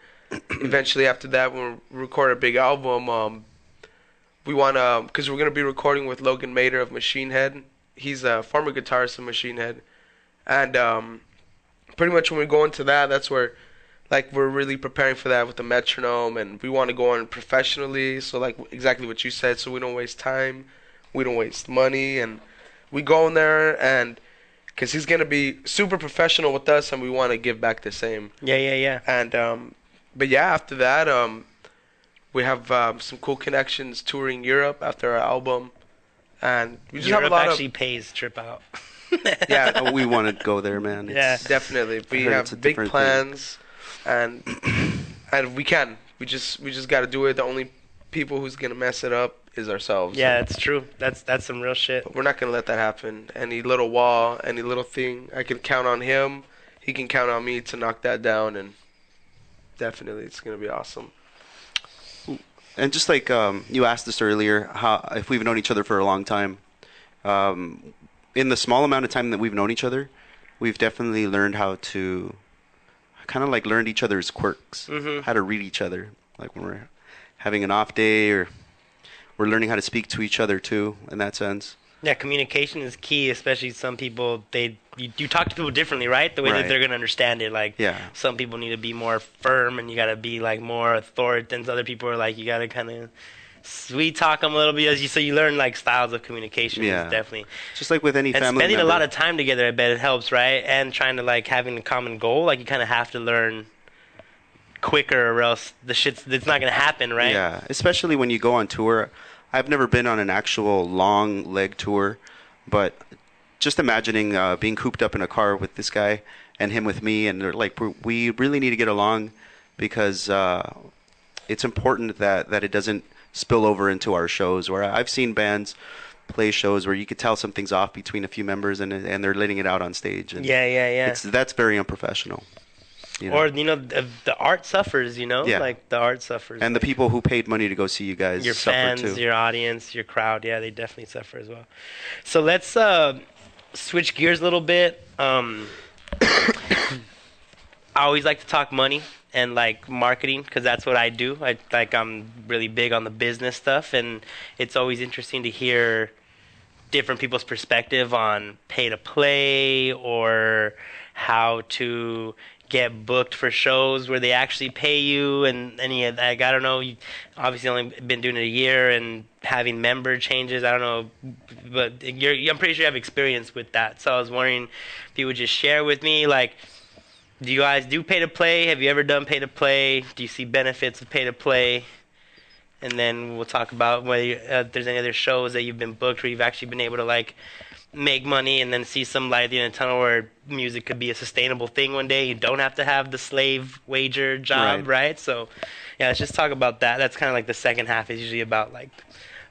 Speaker 2: eventually after that, when we record a big album, we want to, because we're going to be recording with Logan Mader of Machine Head. He's a former guitarist of Machine Head, and pretty much when we go into that, that's where like we're really preparing for that with the metronome, and we want to go on professionally, so like exactly what you said, so we don't waste time, we don't waste money, and we go in there, and because he's going to be super professional with us, and we want to give back the same.
Speaker 1: Yeah.
Speaker 2: And but yeah, after that, we have some cool connections touring Europe after our album, and we just
Speaker 1: Europe
Speaker 2: have a lot
Speaker 1: actually
Speaker 2: of
Speaker 1: pays trip out.
Speaker 2: yeah,
Speaker 3: Oh, we want to go there, man.
Speaker 1: Yeah.
Speaker 2: definitely. We
Speaker 3: heard it's a
Speaker 2: have big
Speaker 3: different
Speaker 2: plans, and we can. We just got to do it. The only people who's gonna mess it up is ourselves.
Speaker 1: Yeah, it's true. That's some real shit.
Speaker 2: But we're not gonna let that happen. Any little wall, any little thing, I can count on him. He can count on me to knock that down, and definitely it's gonna be awesome.
Speaker 3: And just like you asked us earlier, how if we've known each other for a long time, in the small amount of time that we've known each other, we've definitely learned how to kind of like learned each other's quirks, how to read each other. Like when we're having an off day, or we're learning how to speak to each other too, in that sense.
Speaker 1: Yeah, communication is key, especially some people, you talk to people differently, right? The way that
Speaker 3: Right.
Speaker 1: they're going to understand it. Like,
Speaker 3: Yeah.
Speaker 1: some people need to be more firm, and you got to be, like, more authoritative. Other people are, like, you got to kind of sweet talk them a little bit. So you learn, like, styles of communication.
Speaker 3: Yeah.
Speaker 1: Is definitely.
Speaker 3: Just like with any
Speaker 1: And
Speaker 3: family
Speaker 1: spending
Speaker 3: member.
Speaker 1: a lot of time together, I bet it helps, right? And trying to, like, having a common goal. Like, you kind of have to learn quicker, or else it's not going to happen, right?
Speaker 3: Yeah, especially when you go on tour. I've never been on an actual long leg tour, but just imagining being cooped up in a car with this guy and him with me, and they're like we really need to get along, because it's important that it doesn't spill over into our shows. Where I've seen bands play shows where you could tell something's off between a few members, and they're letting it out on stage. And
Speaker 1: Yeah.
Speaker 3: that's very unprofessional. You know?
Speaker 1: Or, the art suffers,
Speaker 3: Yeah.
Speaker 1: Like, the art suffers.
Speaker 3: And the people who paid money to go see you guys
Speaker 1: Your
Speaker 3: suffer
Speaker 1: fans,
Speaker 3: too.
Speaker 1: your audience, your crowd, yeah, they definitely suffer as well. So let's switch gears a little bit. I always like to talk money and like marketing, because that's what I do. I'm really big on the business stuff, and it's always interesting to hear different people's perspective on pay to play, or how to get booked for shows where they actually pay you, and any of that. Like, I don't know, you obviously only been doing it a year and having member changes, I don't know, but I'm pretty sure you have experience with that. So I was wondering if you would just share with me, like, do you guys do pay to play? Have you ever done pay to play? Do you see benefits of pay to play? and then we'll talk about whether if there's any other shows that you've been booked where you've actually been able to like make money and then see some light at the end of the tunnel where music could be a sustainable thing one day. You don't have to have the slave wager job, right? So, yeah, let's just talk about that. That's kind of like the second half is usually about like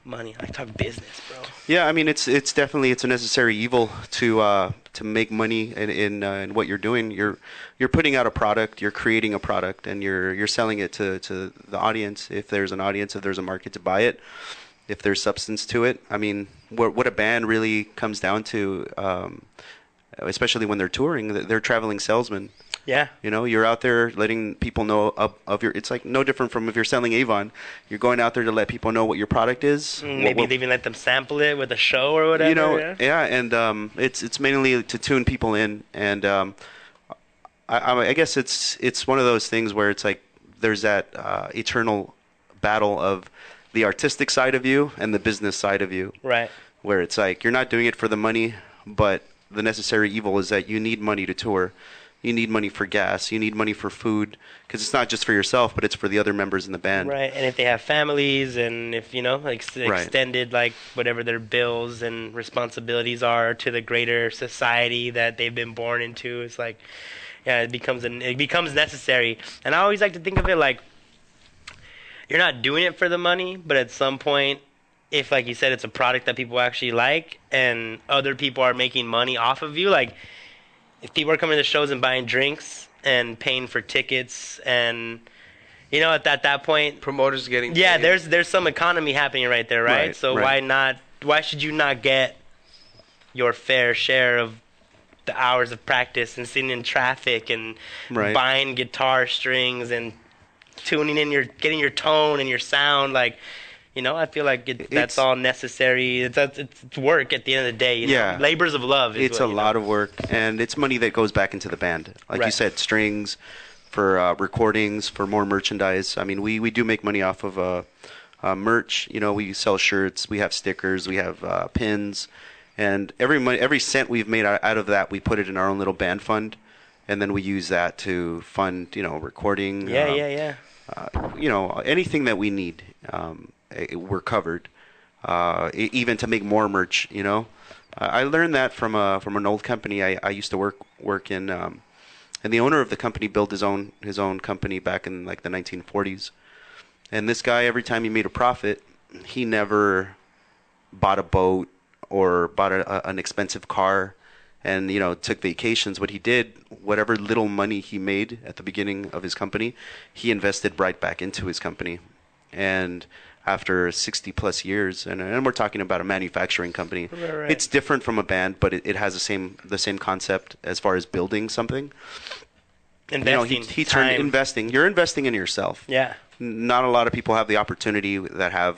Speaker 1: money. I talk business, bro.
Speaker 3: Yeah, I mean it's definitely it's a necessary evil to make money in what you're doing. You're putting out a product, you're creating a product, and you're selling it to the audience. If there's an audience, if there's a market to buy it, if there's substance to it. I mean, what a band really comes down to, especially when they're touring, they're traveling salesmen.
Speaker 1: Yeah.
Speaker 3: You know, you're out there letting people know of your. It's like no different from if you're selling Avon. You're going out there to let people know what your product is.
Speaker 1: Maybe even let them sample it with a show or whatever.
Speaker 3: You know, yeah, and it's mainly to tune people in, and I guess it's one of those things where it's like there's that eternal battle of the artistic side of you and the business side of you.
Speaker 1: Right.
Speaker 3: Where it's like you're not doing it for the money, but the necessary evil is that you need money to tour. You need money for gas. You need money for food, because it's not just for yourself, but it's for the other members in the band.
Speaker 1: Right, and if they have families, and if extended like whatever their bills and responsibilities are to the greater society that they've been born into, it's like, yeah, it becomes necessary. And I always like to think of it like you're not doing it for the money, but at some point, if like you said, it's a product that people actually like, and other people are making money off of you, like. If people are coming to the shows and buying drinks and paying for tickets, and you know, at that point,
Speaker 2: promoters getting
Speaker 1: yeah,
Speaker 2: paid.
Speaker 1: there's some economy happening right there, right? So why should you not get your fair share of the hours of practice and sitting in traffic and buying guitar strings and tuning in getting your tone and your sound, like. You know, I feel like that's all necessary. It's work at the end of the day. You know? Labors of love.
Speaker 3: It's a lot of work, and it's money that goes back into the band. Like you said, strings for recordings, for more merchandise. I mean, we do make money off of merch. You know, we sell shirts, we have stickers, we have pins, and every cent we've made out of that, we put it in our own little band fund, and then we use that to fund, you know, recording. You know, anything that we need. We're covered, even to make more merch. You know, I learned that from an old company I used to work in, and the owner of the company built his own company back in like the 1940s. And this guy, every time he made a profit, he never bought a boat or bought an expensive car, and you know, took vacations. What he did, whatever little money he made at the beginning of his company, he invested right back into his company, and after 60 plus years, and we're talking about a manufacturing company.
Speaker 1: Right.
Speaker 3: It's different from a band, but it has the same concept as far as building something.
Speaker 1: Investing.
Speaker 3: You know, he turned investing. You're investing in yourself.
Speaker 1: Yeah.
Speaker 3: Not a lot of people have the opportunity that have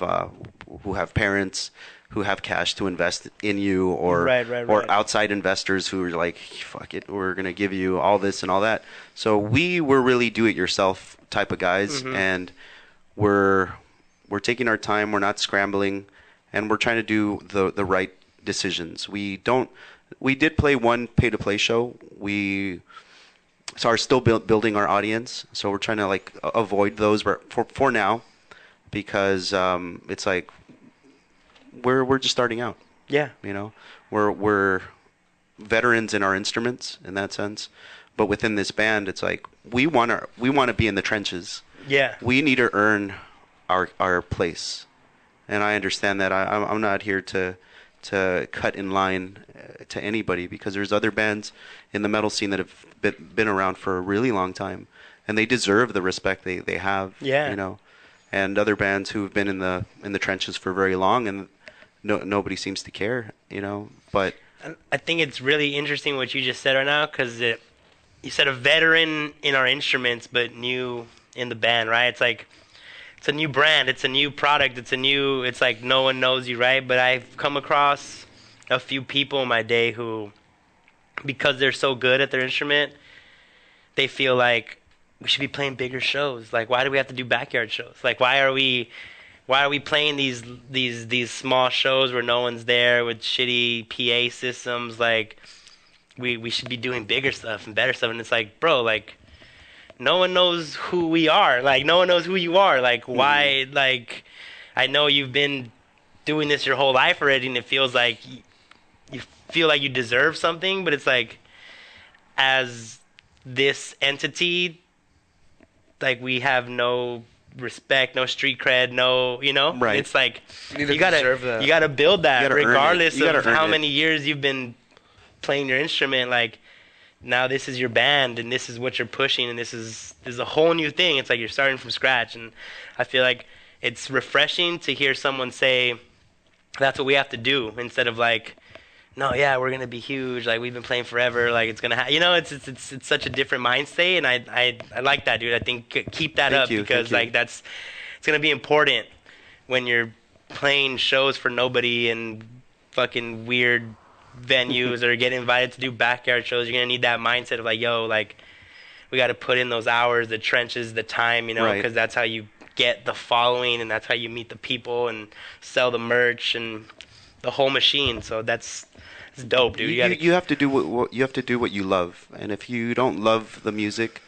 Speaker 3: who have parents who have cash to invest in you, or outside investors who are like, fuck it, we're gonna give you all this and all that. So we were really do-it-yourself type of guys, and we're taking our time. We're not scrambling, and we're trying to do the right decisions. We did play one pay-to-play show. We are still building our audience, so we're trying to like avoid those for now, because it's like we're just starting out.
Speaker 1: Yeah,
Speaker 3: you know, we're veterans in our instruments in that sense, but within this band, it's like we want to be in the trenches.
Speaker 1: Yeah,
Speaker 3: we need to earn our place, and I understand that. I'm not here to cut in line to anybody, because there's other bands in the metal scene that have been around for a really long time, and they deserve the respect they have.
Speaker 1: Yeah,
Speaker 3: you know, and other bands who have been in the trenches for very long, and nobody seems to care. You know, but
Speaker 1: I think it's really interesting what you just said right now, because you said a veteran in our instruments, but new in the band, right? It's like. It's a new brand. It's a new product. It's like no one knows you, right? But I've come across a few people in my day who, because they're so good at their instrument, they feel like we should be playing bigger shows. Like, why do we have to do backyard shows? Like, why are we playing these small shows where no one's there with shitty PA systems? Like, we should be doing bigger stuff and better stuff. And it's like, bro, like, no one knows who we are. Like, no one knows who you are. Like, why? Like, I know you've been doing this your whole life already, and it feels like you feel like you deserve something, but it's like, as this entity, like, we have no respect, no street cred, no,
Speaker 3: Right.
Speaker 1: It's like
Speaker 2: You
Speaker 1: you gotta
Speaker 2: deserve that.
Speaker 1: you gotta build that
Speaker 3: You gotta earn it.
Speaker 1: regardless
Speaker 3: You gotta
Speaker 1: of
Speaker 3: earn
Speaker 1: how
Speaker 3: it.
Speaker 1: many years you've been playing your instrument. Like, now this is your band, and this is what you're pushing, and this is a whole new thing. It's like you're starting from scratch, and I feel like it's refreshing to hear someone say that's what we have to do, instead of like, no, yeah, we're gonna be huge. Like, we've been playing forever. Like, it's gonna, it's such a different mind state, and I like that, dude. I think keep that up, because like it's gonna be important when you're playing shows for nobody in fucking weird venues or get invited to do backyard shows. You're gonna need that mindset of like, yo, like, we got to put in those hours, the trenches, the time,
Speaker 3: Right.
Speaker 1: because that's how you get the following, and that's how you meet the people and sell the merch and the whole machine. So it's dope, dude.
Speaker 3: You have to do what you have to do what you love, and if you don't love the music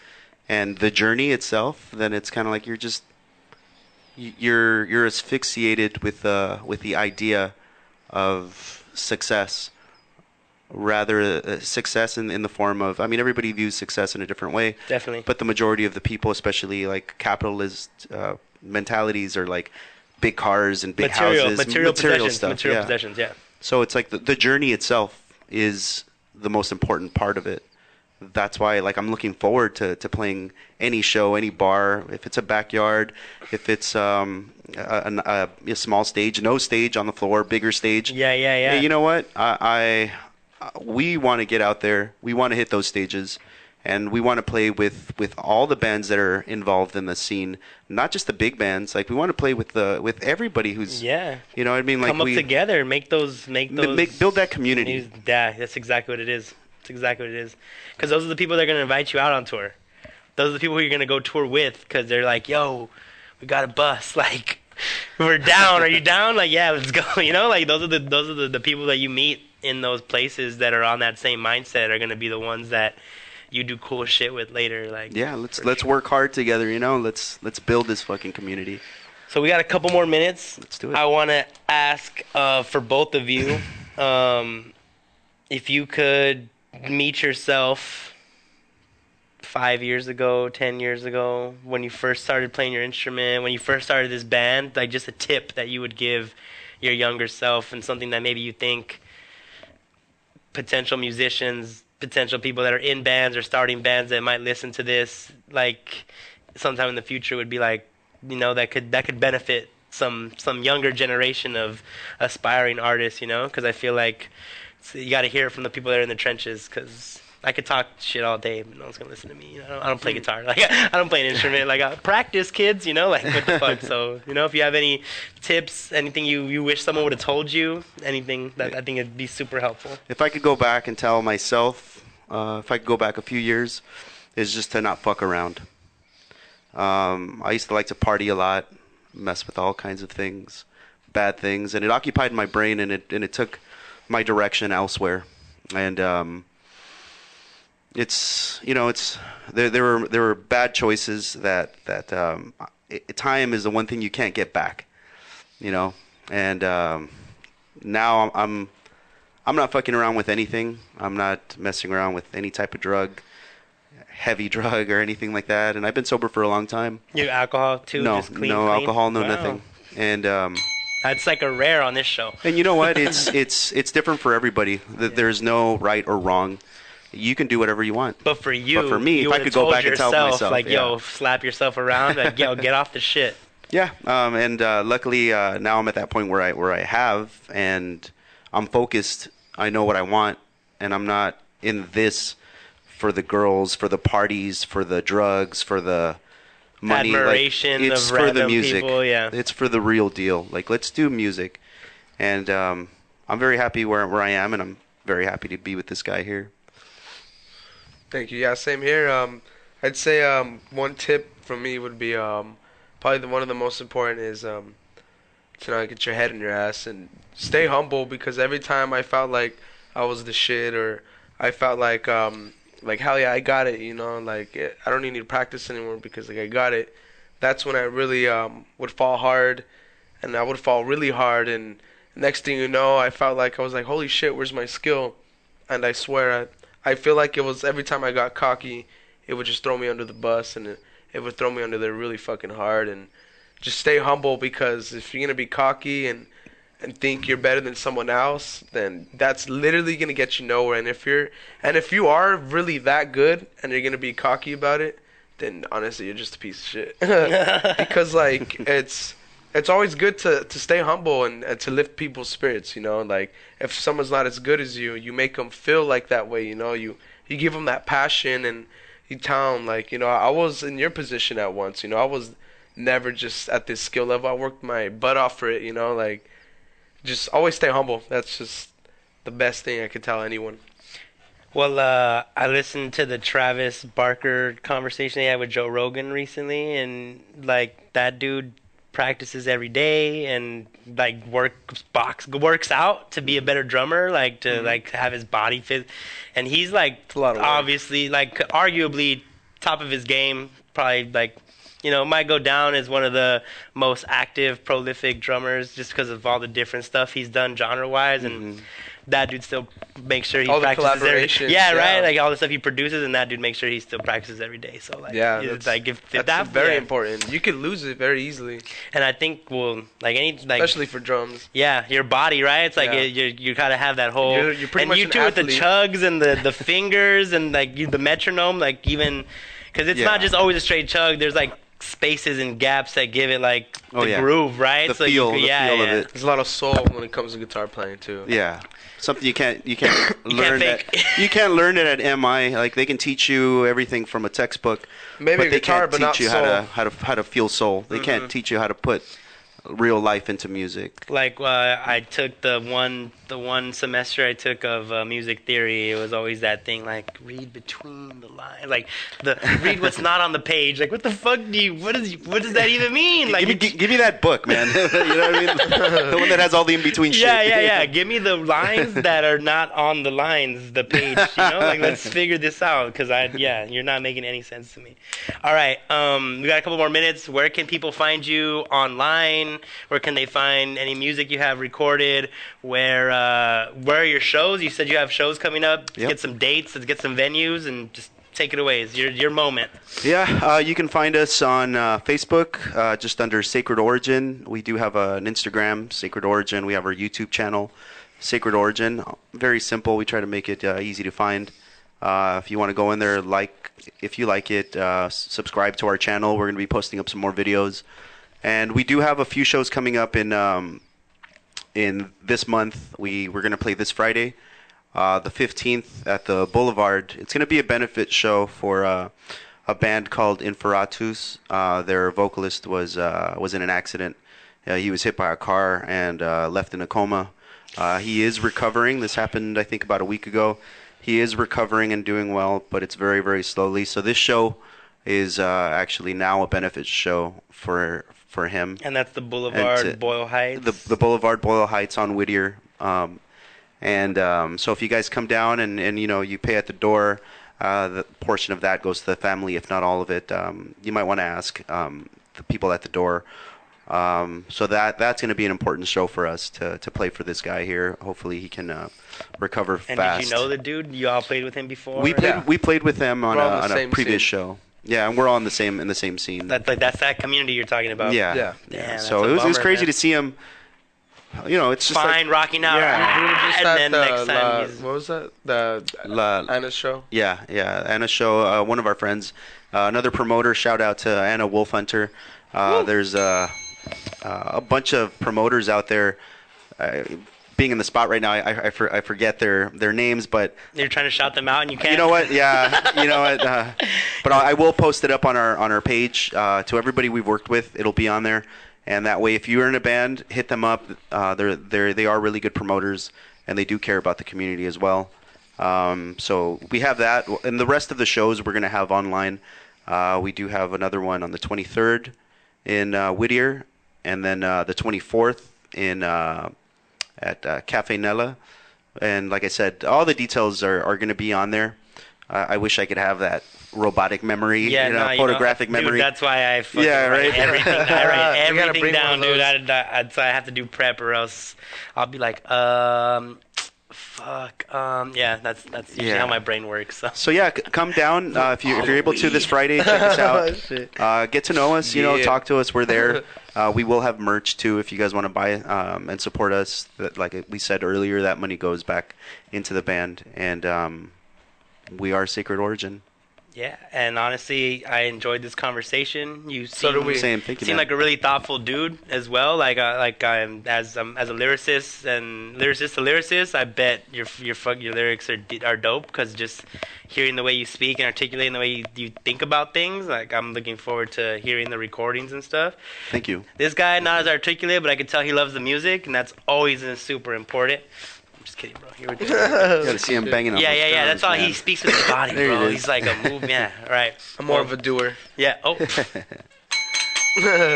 Speaker 3: and the journey itself, then it's kind of like you're asphyxiated with the idea of success, rather success in the form of, I mean, everybody views success in a different way.
Speaker 1: Definitely.
Speaker 3: But the majority of the people, especially like capitalist mentalities, are like big cars and big houses,
Speaker 1: material possessions,
Speaker 3: stuff.
Speaker 1: material possessions, yeah.
Speaker 3: So it's like the journey itself is the most important part of it. That's why, like, I'm looking forward to playing any show, any bar, if it's a backyard, if it's a small stage, no stage on the floor, bigger stage.
Speaker 1: Yeah.
Speaker 3: Hey, you know what? We want to get out there. We want to hit those stages, and we want to play with all the bands that are involved in the scene, not just the big bands. Like, we want to play with everybody who's, you know what I mean? Like,
Speaker 1: come up together, make those
Speaker 3: build that community.
Speaker 1: Yeah, that's exactly what it is. It's exactly what it is. Because those are the people that are going to invite you out on tour. Those are the people who you're going to go tour with, because they're like, yo, we got a bus. Like, we're down. Are you down? Like, yeah, let's go. Like, those are the people that you meet in those places that are on that same mindset are going to be the ones that you do cool shit with later. Like,
Speaker 3: yeah, let's work hard together. Let's build this fucking community.
Speaker 1: So we got a couple more minutes.
Speaker 3: Let's do it.
Speaker 1: I want to ask for both of you, if you could meet yourself 5 years ago, 10 years ago, when you first started playing your instrument, when you first started this band, like, just a tip that you would give your younger self, and something that maybe you think potential musicians, potential people that are in bands or starting bands that might listen to this, like, sometime in the future would be like, that could benefit some younger generation of aspiring artists, because I feel like you got to hear it from the people that are in the trenches, because I could talk shit all day, but no one's going to listen to me. I don't play guitar. Like, I don't play an instrument. Like, practice, kids, like, what the fuck? So, if you have any tips, anything you wish someone would have told you, anything, that I think it'd be super helpful.
Speaker 3: If I could go back and tell myself, if I could go back a few years, is just to not fuck around. I used to like to party a lot, mess with all kinds of things, bad things, and it occupied my brain, and it took my direction elsewhere. And there were bad choices that time is the one thing you can't get back, and now I'm not fucking around with anything. I'm not messing around with any type of heavy drug or anything like that, and I've been sober for a long time.
Speaker 1: You alcohol too?
Speaker 3: No,
Speaker 1: just clean,
Speaker 3: no
Speaker 1: clean?
Speaker 3: alcohol, no
Speaker 1: Wow.
Speaker 3: nothing. And
Speaker 1: that's like a rare on this show.
Speaker 3: and you know what? It's different for everybody. There's no right or wrong. You can do whatever you want.
Speaker 1: But for you,
Speaker 3: But for me,
Speaker 1: you
Speaker 3: if I could go back and tell myself,
Speaker 1: like,
Speaker 3: yeah.
Speaker 1: yo, slap yourself around, like, yo, get off the shit.
Speaker 3: Yeah, and luckily now I'm at that point where I have, and I'm focused. I know what I want, and I'm not in this for the girls, for the parties, for the drugs, for the money.
Speaker 1: Admiration
Speaker 3: like, it's
Speaker 1: of
Speaker 3: for the
Speaker 1: random
Speaker 3: music.
Speaker 1: people, yeah.
Speaker 3: It's for the real deal. Like, let's do music, and I'm very happy where I am, and I'm very happy to be with this guy here.
Speaker 2: Thank you. Yeah, same here. I'd say one tip from me would be probably one of the most important is to not get your head in your ass and stay humble, because every time I felt like I was the shit, or I felt like hell yeah, I got it, I don't even need to practice anymore because, like, I got it. That's when I really would fall hard, and I would fall really hard, and next thing you know, I felt like I was like, holy shit, where's my skill? And I swear, I feel like it was every time I got cocky, it would just throw me under the bus, and it would throw me under there really fucking hard. And just stay humble, because if you're gonna be cocky and think you're better than someone else, then that's literally gonna get you nowhere. And if you are really that good and you're gonna be cocky about it, then honestly you're just a piece of shit. Because like it's always good to stay humble and to lift people's spirits, you know. Like if someone's not as good as you, you make them feel like that way, you know. You give them that passion, and you tell them, like, you know, I was in your position at once, you know. I was never just at this skill level. I worked my butt off for it, you know. Like, just always stay humble. That's just the best thing I could tell anyone.
Speaker 1: Well, I listened to the Travis Barker conversation he had with Joe Rogan recently, and like that dude practices every day and like works out to be a better drummer, like to like have his body fit, and he's like
Speaker 2: a lot of work.
Speaker 1: Obviously like arguably top of his game, probably like, you know, might go down as one of the most active, prolific drummers just because of all the different stuff he's done genre-wise, and that dude still makes sure he
Speaker 2: all
Speaker 1: practices
Speaker 2: the
Speaker 1: every
Speaker 2: collaborations,
Speaker 1: yeah, right, like all the stuff he produces, and that dude makes sure he still practices every day. So like,
Speaker 2: yeah,
Speaker 1: it's like if
Speaker 2: that's
Speaker 1: that
Speaker 2: very important. You could lose it very easily,
Speaker 1: and I think like
Speaker 2: especially for drums.
Speaker 1: Yeah, your body, right? It's like
Speaker 2: Yeah.
Speaker 1: You gotta have that whole.
Speaker 2: You're pretty
Speaker 1: and
Speaker 2: much
Speaker 1: you
Speaker 2: an
Speaker 1: too with the
Speaker 2: athlete.
Speaker 1: chugs and the fingers and like the metronome, like even because it's not just always a straight chug. There's like spaces and gaps that give it like the groove, right?
Speaker 3: The
Speaker 1: so
Speaker 3: feel,
Speaker 1: you,
Speaker 3: the feel of it.
Speaker 2: There's a lot of soul when it comes to guitar playing too.
Speaker 3: Yeah, something you can't learn
Speaker 1: fake.
Speaker 3: that you can't learn it at MI. Like they can teach you everything from a textbook,
Speaker 2: Maybe
Speaker 3: but
Speaker 2: a
Speaker 3: they
Speaker 2: guitar,
Speaker 3: can't
Speaker 2: but not
Speaker 3: teach you
Speaker 2: soul.
Speaker 3: how to feel soul. They can't teach you how to put real life into music.
Speaker 1: Like I took the one semester I took of music theory. It was always that thing like read between the lines, like read what's not on the page. Like what the fuck what does that even mean? Like
Speaker 3: Give me that book, man. You know what I mean? The one that has all the in between shit.
Speaker 1: Yeah. Give me the lines that are not on the lines, the page. You know, like let's figure this out, because you're not making any sense to me. All right, we got a couple more minutes. Where can people find you online? Where can they find any music you have recorded? Where are your shows? You said you have shows coming up. Let's
Speaker 3: Yep.
Speaker 1: get some dates. Let's get some venues, and just take it away. It's your moment.
Speaker 3: Yeah, you can find us on Facebook, just under Sacred Origin. We do have an Instagram, Sacred Origin. We have our YouTube channel, Sacred Origin. Very simple. We try to make it easy to find. If you want to go in there, if you like it, subscribe to our channel. We're going to be posting up some more videos. And we do have a few shows coming up in this month. We're going to play this Friday, the 15th at the Boulevard. It's going to be a benefit show for a band called Inferatus. Their vocalist was in an accident. He was hit by a car and left in a coma. He is recovering. This happened, I think, about a week ago. He is recovering and doing well, but it's very, very slowly. So this show is actually now a benefit show for him.
Speaker 1: And that's the Boulevard Boyle Heights.
Speaker 3: The Boulevard Boyle Heights on Whittier. So if you guys come down and you pay at the door, the portion of that goes to the family, if not all of it. You might want to ask the people at the door. So that's going to be an important show for us to play for this guy here. Hopefully he can recover fast.
Speaker 1: And did you know the dude? You all played with him before?
Speaker 3: We played with him on a previous
Speaker 2: scene.
Speaker 3: show. Yeah, and we're all in the same scene.
Speaker 1: That's that community you're talking about.
Speaker 3: Yeah.
Speaker 1: Damn,
Speaker 3: So it was crazy
Speaker 1: man.
Speaker 3: to see him. It's just
Speaker 1: Fine, rocking out.
Speaker 2: We were just
Speaker 1: and
Speaker 2: at
Speaker 1: then next time he's...
Speaker 2: what was that? The Anna's show?
Speaker 3: Yeah, Anna's show. One of our friends, another promoter. Shout out to Anna Wolfhunter. There's a bunch of promoters out there. Being in the spot right now, I forget their names, but
Speaker 1: you're trying to shout them out and you can't.
Speaker 3: You know what? Yeah, you know what? But I will post it up on our page to everybody we've worked with. It'll be on there, and that way, if you're in a band, hit them up. They are really good promoters, and they do care about the community as well. So we have that, and the rest of the shows we're gonna have online. We do have another one on the 23rd in Whittier, and then the 24th in. At Cafe Nella, and like I said, all the details are going to be on there. I wish I could have that robotic memory,
Speaker 1: Yeah, no,
Speaker 3: photographic
Speaker 1: dude,
Speaker 3: memory.
Speaker 1: That's why I fucking
Speaker 3: Yeah, right.
Speaker 1: write everything. I write
Speaker 2: You gotta
Speaker 1: everything
Speaker 2: bring
Speaker 1: down,
Speaker 2: one of
Speaker 1: dude.
Speaker 2: those.
Speaker 1: So I have to do prep, or else I'll be like, fuck, yeah. That's usually
Speaker 3: Yeah.
Speaker 1: how my brain works. So.
Speaker 3: So yeah, come down if you're able to this Friday. Check us out.
Speaker 2: Shit.
Speaker 3: Get to know us.
Speaker 2: Yeah.
Speaker 3: Talk to us. We're there. We will have merch too if you guys want to buy and support us. That, like we said earlier, that money goes back into the band, and we are Sacred Origin.
Speaker 1: Yeah, and honestly, I enjoyed this conversation. You
Speaker 2: So do we.
Speaker 3: Same. Thank you,
Speaker 1: seem
Speaker 3: man.
Speaker 1: like a really thoughtful dude as well. Like I'm as a lyricist and lyricist to lyricist, I bet your lyrics are dope, because just hearing the way you speak and articulating the way you think about things, like I'm looking forward to hearing the recordings and stuff.
Speaker 3: Thank you.
Speaker 1: This guy, not as articulate, but I could tell he loves the music, and that's always super important. I'm just kidding, bro. Here we go.
Speaker 3: You gotta see him banging on
Speaker 1: Yeah,
Speaker 3: those
Speaker 1: yeah. That's
Speaker 3: drums,
Speaker 1: all
Speaker 3: man.
Speaker 1: he speaks with his body,
Speaker 3: There it
Speaker 1: bro.
Speaker 3: is.
Speaker 1: He's like a move. Yeah, right.
Speaker 2: I'm more of a doer.
Speaker 1: Yeah. Oh.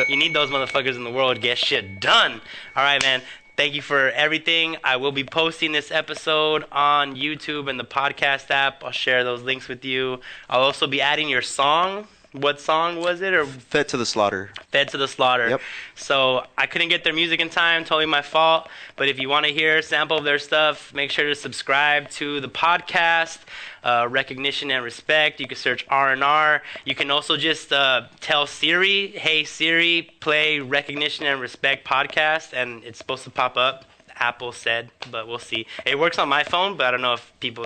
Speaker 1: You need those motherfuckers in the world to get shit done. All right, man. Thank you for everything. I will be posting this episode on YouTube and the podcast app. I'll share those links with you. I'll also be adding your song. What song was it? Or
Speaker 3: Fed to the Slaughter.
Speaker 1: Fed to the Slaughter.
Speaker 3: Yep.
Speaker 1: So I couldn't get their music in time. Totally my fault. But if you want to hear a sample of their stuff, make sure to subscribe to the podcast, Recognition and Respect. You can search R&R. You can also just tell Siri, hey Siri, play Recognition and Respect podcast, and it's supposed to pop up. Apple said, but we'll see. It works on my phone, but I don't know if people...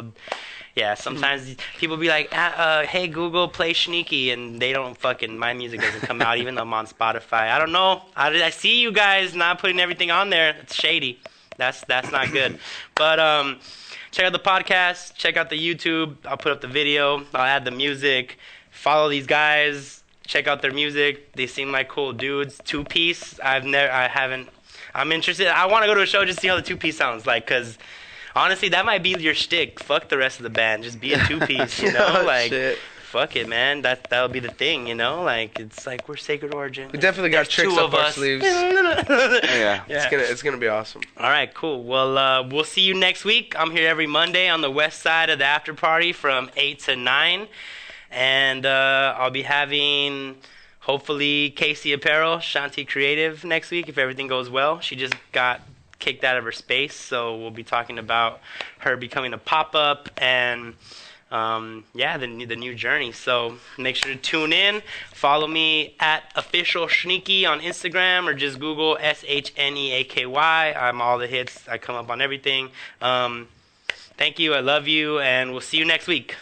Speaker 1: Yeah, sometimes people be like, hey, Google, play SHNEAKY, and they don't fucking, my music doesn't come out, even though I'm on Spotify. I don't know. I see you guys not putting everything on there. It's shady. That's not good. But check out the podcast. Check out the YouTube. I'll put up the video. I'll add the music. Follow these guys. Check out their music. They seem like cool dudes. Two-piece. I'm interested. I want to go to a show just to see how the two-piece sounds like, because... Honestly, that might be your shtick. Fuck the rest of the band. Just be a two-piece,
Speaker 2: Oh,
Speaker 1: like,
Speaker 2: shit.
Speaker 1: fuck it, man. That'll be the thing, Like, it's like we're Sacred Origin.
Speaker 2: We definitely got
Speaker 1: There's
Speaker 2: tricks
Speaker 1: two
Speaker 2: up
Speaker 1: of
Speaker 2: our
Speaker 1: us.
Speaker 2: sleeves.
Speaker 3: Yeah.
Speaker 2: It's gonna be awesome.
Speaker 1: All right, cool. Well, we'll see you next week. I'm here every Monday on the west side of the after party from 8 to 9. And I'll be having... hopefully Casey Apparel, Shanti Creative next week if everything goes well. She just got kicked out of her space, so we'll be talking about her becoming a pop-up and the new journey. So make sure to tune in. Follow me at official SHNEAKY on Instagram, or just Google SHNEAKY. I'm all the hits. I come up on everything. Thank you. I love you, and we'll see you next week.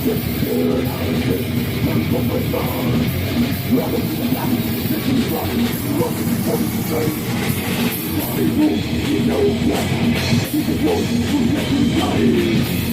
Speaker 4: You know what? You can go to the